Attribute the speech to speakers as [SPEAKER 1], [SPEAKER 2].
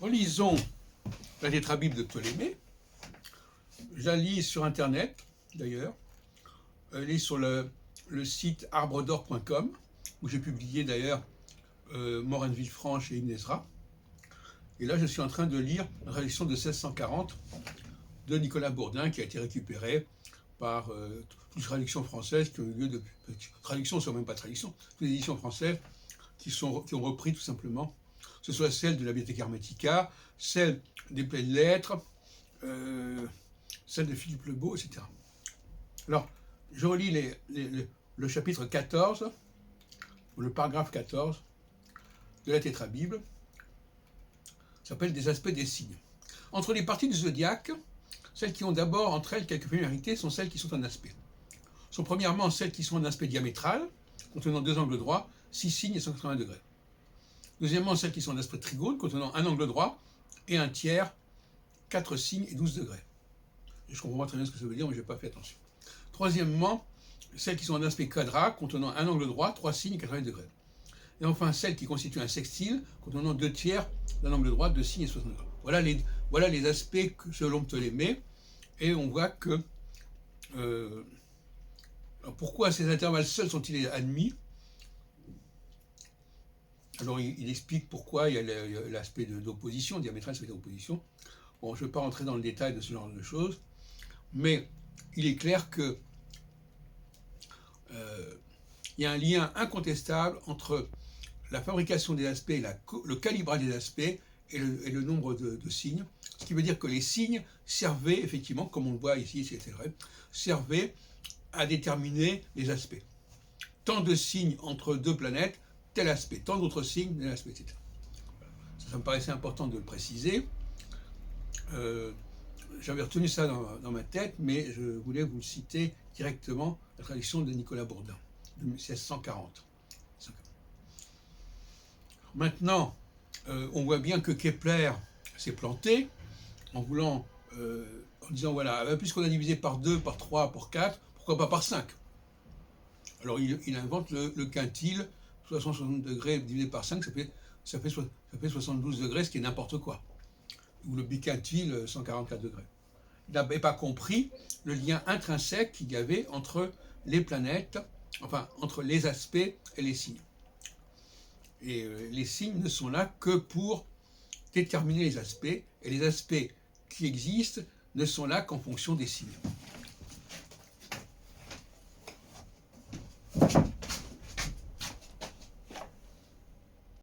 [SPEAKER 1] Relisons la Tétrabible de Ptolémée. Je la lis sur Internet, d'ailleurs. Elle est sur le site arbredor.com, où j'ai publié d'ailleurs Morane Villefranche et Ibn Ezra. Et là, je suis en train de lire la traduction de 1640 de Nicolas Bourdin, qui a été récupérée par toutes les traductions françaises qui ont eu lieu depuis. Traductions, ce ne sont même pas traductions, toutes les éditions françaises qui ont repris tout simplement, que ce soit celle de la Bibliothèque Hermetica, celle des Pleines Lettres, celle de Philippe Lebeau, etc. Alors, je relis le chapitre 14, ou le paragraphe 14 de la Tétrabible. Ça s'appelle des aspects des signes. Entre les parties du zodiaque, celles qui ont d'abord entre elles quelques familiarités sont celles qui sont en aspect. Sont premièrement celles qui sont en aspect diamétral, contenant deux angles droits, 6 signes et 180 degrés. Deuxièmement, celles qui sont en aspect trigone, contenant un angle droit et un tiers, 4 signes et 12 degrés. Je comprends pas très bien ce que ça veut dire, mais je n'ai pas fait attention. Troisièmement, celles qui sont en aspect quadrat, contenant un angle droit, 3 signes et 80 degrés. Et enfin, celles qui constituent un sextile, contenant 2 tiers d'un angle droit, 2 signes et 60 degrés. Voilà les aspects selon Ptolémée. Et on voit que... pourquoi ces intervalles seuls sont-ils admis? Alors il explique pourquoi il y a l'aspect d'opposition, diamétral, c'est d'opposition. Bon, je ne vais pas rentrer dans le détail de ce genre de choses, mais il est clair que il y a un lien incontestable entre la fabrication des aspects, le calibrage des aspects et le nombre de signes. Ce qui veut dire que les signes servaient, effectivement, comme on le voit ici, c'est vrai, servaient à déterminer les aspects. Tant de signes entre deux planètes, tel aspect. Tant d'autres signes, tel aspect, etc. Ça me paraissait important de le préciser. J'avais retenu ça dans ma tête, mais je voulais vous citer directement la traduction de Nicolas Bourdin, de 1640. Maintenant, on voit bien que Kepler s'est planté en voulant, en disant voilà, puisqu'on a divisé par 2, par 3, par 4, pourquoi pas par 5? Alors il invente le quintile, 60 degrés divisé par 5, ça fait 72 degrés, ce qui est n'importe quoi. Ou le biquintile, 144 degrés. Il n'avait pas compris le lien intrinsèque qu'il y avait entre les planètes, enfin entre les aspects et les signes. Et les signes ne sont là que pour déterminer les aspects, et les aspects qui existent ne sont là qu'en fonction des signes.